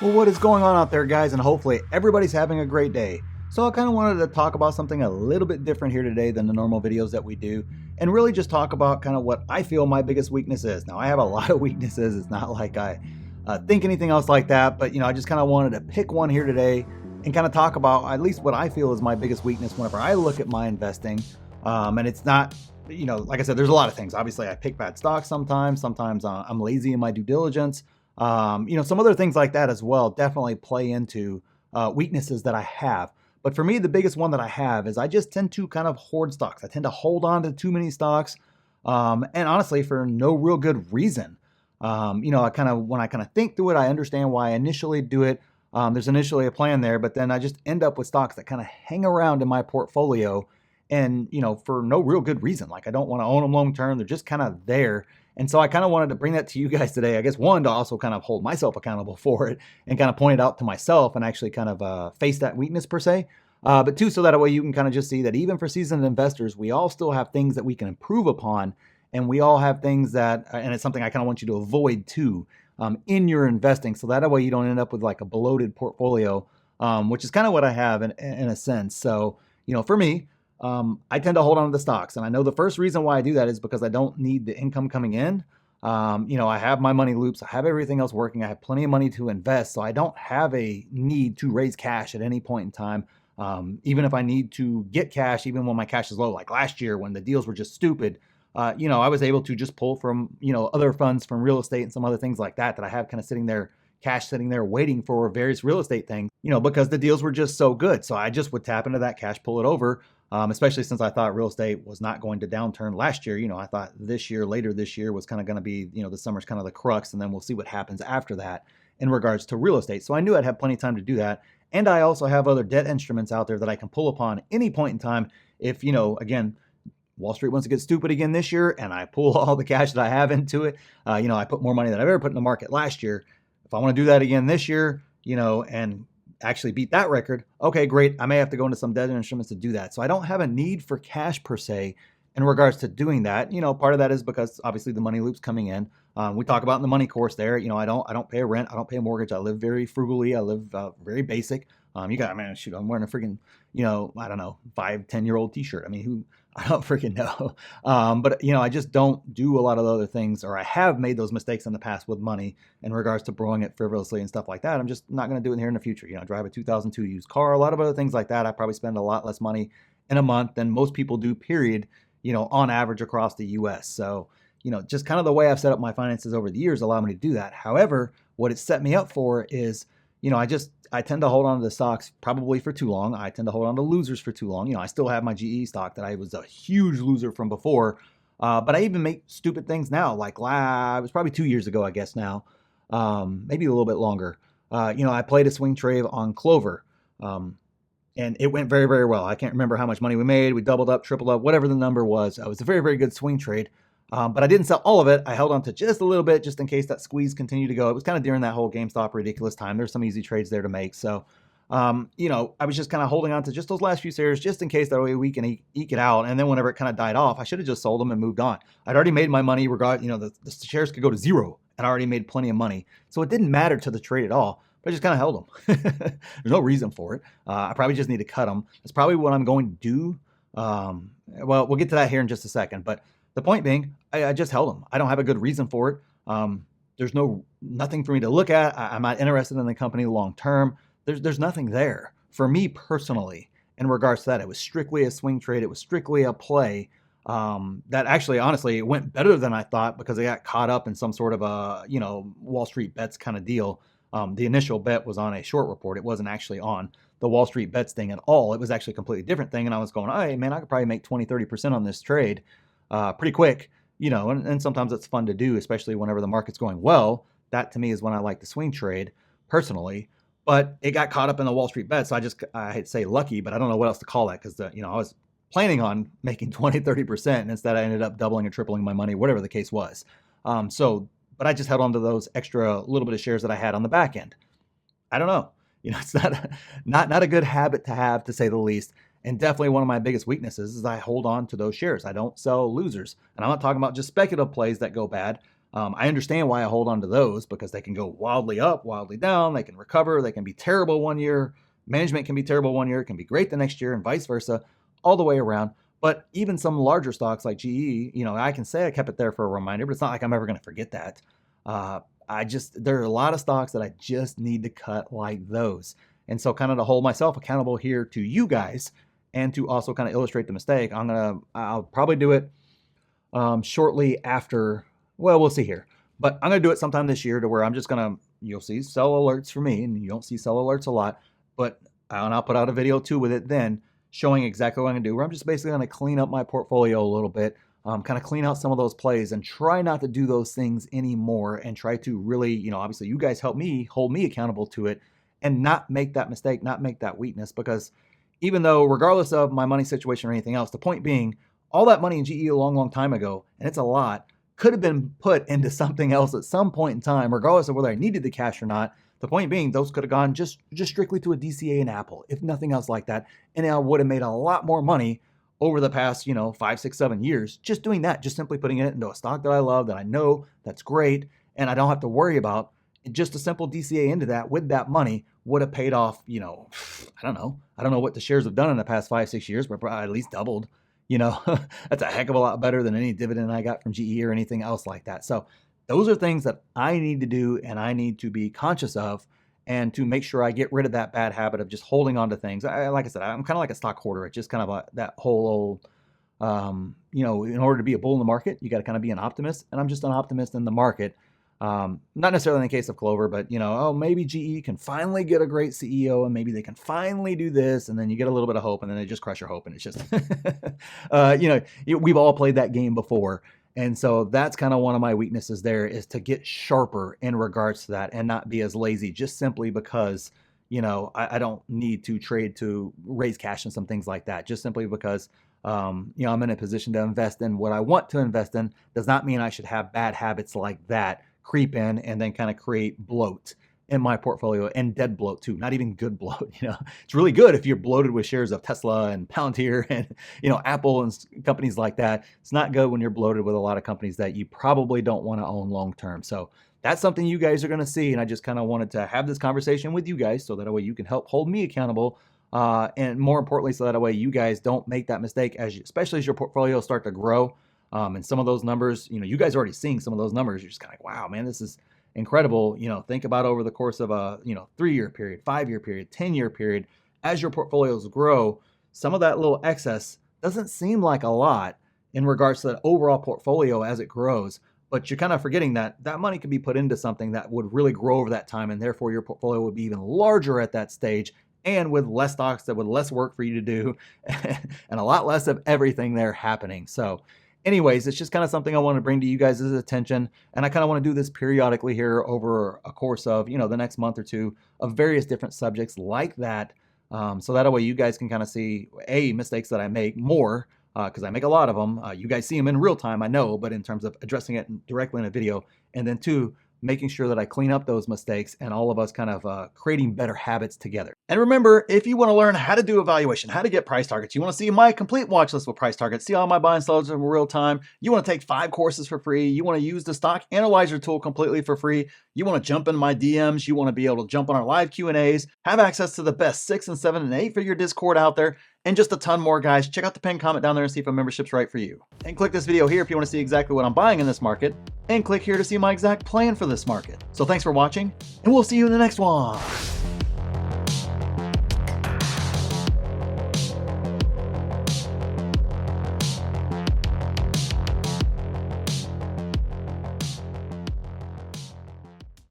Well, what is going on out there, guys? And hopefully everybody's having a great day. So I kind of wanted to talk about something a little bit different here today than the normal videos that we do, and really just talk about kind of what I feel my biggest weakness is. Now, I have a lot of weaknesses. It's not like I think anything else like that, but I just kind of wanted to pick one here today and kind of talk about at least what I feel is my biggest weakness whenever I look at my investing. And it's not, like I said, there's a lot of things. Obviously, I pick bad stocks sometimes. Sometimes I'm lazy in my due diligence. Some other things like that as well definitely play into weaknesses that I have. But for me, the biggest one that I have is I just tend to kind of hoard stocks. I tend to hold on to too many stocks, and honestly, for no real good reason. When I kind of think through it, I understand why I initially do it. There's initially a plan there, but then I just end up with stocks that kind of hang around in my portfolio, and for no real good reason. Like I don't want to own them long term; they're just kind of there. And so I kind of wanted to bring that to you guys today. I guess one, to also kind of hold myself accountable for it and kind of point it out to myself and actually kind of face that weakness per se. But two, so that way you can kind of just see that even for seasoned investors, we all still have things that we can improve upon. And we all have things that, and it's something I kind of want you to avoid too in your investing. So that way you don't end up with like a bloated portfolio, which is kind of what I have in a sense. So, for me, I tend to hold on to the stocks. And I know the first reason why I do that is because I don't need the income coming in. I have my money loops. I have everything else working. I have plenty of money to invest. So I don't have a need to raise cash at any point in time. Even if I need to get cash, even when my cash is low, like last year when the deals were just stupid, I was able to just pull from, other funds from real estate and some other things like that I have kind of sitting there, cash sitting there waiting for various real estate things, because the deals were just so good. So I just would tap into that cash, pull it over. Especially since I thought real estate was not going to downturn last year. I thought later this year was kind of going to be, the summer's kind of the crux, and then we'll see what happens after that in regards to real estate. So I knew I'd have plenty of time to do that. And I also have other debt instruments out there that I can pull upon any point in time. If, again, Wall Street wants to get stupid again this year and I pull all the cash that I have into it, I put more money than I've ever put in the market last year. If I want to do that again this year, and actually beat that record, okay, great. I may have to go into some debt instruments to do that. So I don't have a need for cash per se in regards to doing that. Part of that is because obviously the money loop's coming in. We talk about in the money course there, I don't pay a rent. I don't pay a mortgage. I live very frugally. I live very basic. I'm wearing a freaking, I don't know, 5-10-year-old t-shirt. I mean, I don't freaking know. But I just don't do a lot of the other things, or I have made those mistakes in the past with money in regards to borrowing it frivolously and stuff like that. I'm just not going to do it here in the future. Drive a 2002 used car, a lot of other things like that. I probably spend a lot less money in a month than most people do, period, on average across the US. So, just kind of the way I've set up my finances over the years allow me to do that. However, what it set me up for is, I tend to hold on to the stocks probably for too long. I tend to hold on to losers for too long. I still have my GE stock that I was a huge loser from before. But I even make stupid things now. Like it was probably 2 years ago, I guess now, maybe a little bit longer. I played a swing trade on Clover. And it went very, very well. I can't remember how much money we made. We doubled up, tripled up, whatever the number was. It was a very, very good swing trade. But I didn't sell all of it. I held on to just a little bit just in case that squeeze continued to go. It was kind of during that whole GameStop ridiculous time. There's some easy trades there to make. So, I was just kind of holding on to just those last few shares just in case that way we can eke it out. And then whenever it kind of died off, I should have just sold them and moved on. I'd already made my money the shares could go to zero and I already made plenty of money. So it didn't matter to the trade at all. But I just kind of held them. There's no reason for it. I probably just need to cut them. That's probably what I'm going to do. Well, we'll get to that here in just a second. But the point being, I just held them. I don't have a good reason for it. There's nothing for me to look at. I'm not interested in the company long term. There's nothing there for me personally in regards to that. It was strictly a swing trade. It was strictly a play that actually, honestly, it went better than I thought because I got caught up in some sort of a Wall Street bets kind of deal. The initial bet was on a short report. It wasn't actually on the Wall Street bets thing at all. It was actually a completely different thing. And I was going, hey, man, I could probably make 20-30% on this trade pretty quick, and sometimes it's fun to do, especially whenever the market's going well. That to me is when I like to swing trade personally. But it got caught up in the Wall Street bet. So I hate to say lucky, but I don't know what else to call that because, I was planning on making 20-30%. And instead I ended up doubling or tripling my money, whatever the case was. But I just held on to those extra little bit of shares that I had on the back end. I don't know. It's not a good habit to have, to say the least. And definitely one of my biggest weaknesses is I hold on to those shares. I don't sell losers. And I'm not talking about just speculative plays that go bad. I understand why I hold on to those, because they can go wildly up, wildly down. They can recover. They can be terrible one year. Management can be terrible one year. It can be great the next year, and vice versa, all the way around. But even some larger stocks like GE, I can say I kept it there for a reminder, but it's not like I'm ever going to forget that. There are a lot of stocks that I just need to cut like those. And so kind of to hold myself accountable here to you guys, and to also kind of illustrate the mistake, I'll probably do it shortly after. Well, we'll see here, but I'm going to do it sometime this year to where I'm just going to, you'll see sell alerts for me, and you don't see sell alerts a lot, but I'll put out a video too with it then, showing exactly what I'm going to do, where I'm just basically going to clean up my portfolio a little bit, kind of clean out some of those plays and try not to do those things anymore, and try to really, obviously you guys help me, hold me accountable to it, and not make that mistake, not make that weakness. Because even though, regardless of my money situation or anything else, the point being, all that money in GE a long, long time ago, and it's a lot, could have been put into something else at some point in time, regardless of whether I needed the cash or not. The point being, those could have gone just strictly to a DCA and Apple, if nothing else like that. And I would have made a lot more money over the past, 5, 6, 7 years, just doing that, just simply putting it into a stock that I love, that I know that's great, and I don't have to worry about. Just a simple DCA into that with that money would have paid off, I don't know. I don't know what the shares have done in the past 5, 6 years, but probably at least doubled. That's a heck of a lot better than any dividend I got from GE or anything else like that. So those are things that I need to do, and I need to be conscious of, and to make sure I get rid of that bad habit of just holding on to things. Like I said, I'm kind of like a stock hoarder. It's just kind of that whole old, in order to be a bull in the market, you got to kind of be an optimist. And I'm just an optimist in the market. Not necessarily in the case of Clover, but maybe GE can finally get a great CEO, and maybe they can finally do this, and then you get a little bit of hope, and then they just crush your hope, and it's just, we've all played that game before, and so that's kind of one of my weaknesses there, is to get sharper in regards to that, and not be as lazy, just simply because I don't need to trade to raise cash and some things like that, just simply because I'm in a position to invest in what I want to invest in. Does not mean I should have bad habits like that creep in and then kind of create bloat in my portfolio, and dead bloat too, not even good bloat. It's really good if you're bloated with shares of Tesla and Palantir and Apple and companies like that. It's not good when you're bloated with a lot of companies that you probably don't want to own long term. So that's something you guys are going to see, and I just kind of wanted to have this conversation with you guys, so that way you can help hold me accountable, and more importantly, so that way you guys don't make that mistake, especially as your portfolio start to grow. And some of those numbers, you guys are already seeing some of those numbers. You're just kind of like, wow, man, this is incredible. Think about over the course of a 3-year period, 5-year period, 10-year period, as your portfolios grow, some of that little excess doesn't seem like a lot in regards to that overall portfolio as it grows. But you're kind of forgetting that that money could be put into something that would really grow over that time, and therefore your portfolio would be even larger at that stage, and with less stocks, that with less work for you to do, and a lot less of everything there happening. So anyways, it's just kind of something I want to bring to you guys' attention, and I kind of want to do this periodically here over a course of, the next month or two, of various different subjects like that, so that way you guys can kind of see, mistakes that I make more, because I make a lot of them. You guys see them in real time, I know, but in terms of addressing it directly in a video, and then 2, making sure that I clean up those mistakes, and all of us kind of creating better habits together. And remember, if you want to learn how to do evaluation, how to get price targets, you want to see my complete watch list with price targets, see all my buy and sells in real time, you want to take 5 courses for free, you want to use the stock analyzer tool completely for free, you want to jump in my DMs, you want to be able to jump on our live Q&As, have access to the best 6 and 7 and 8-figure Discord out there, and just a ton more, guys. Check out the pinned comment down there and see if a membership's right for you. And click this video here if you want to see exactly what I'm buying in this market, and click here to see my exact plan for this market. So thanks for watching, and we'll see you in the next one.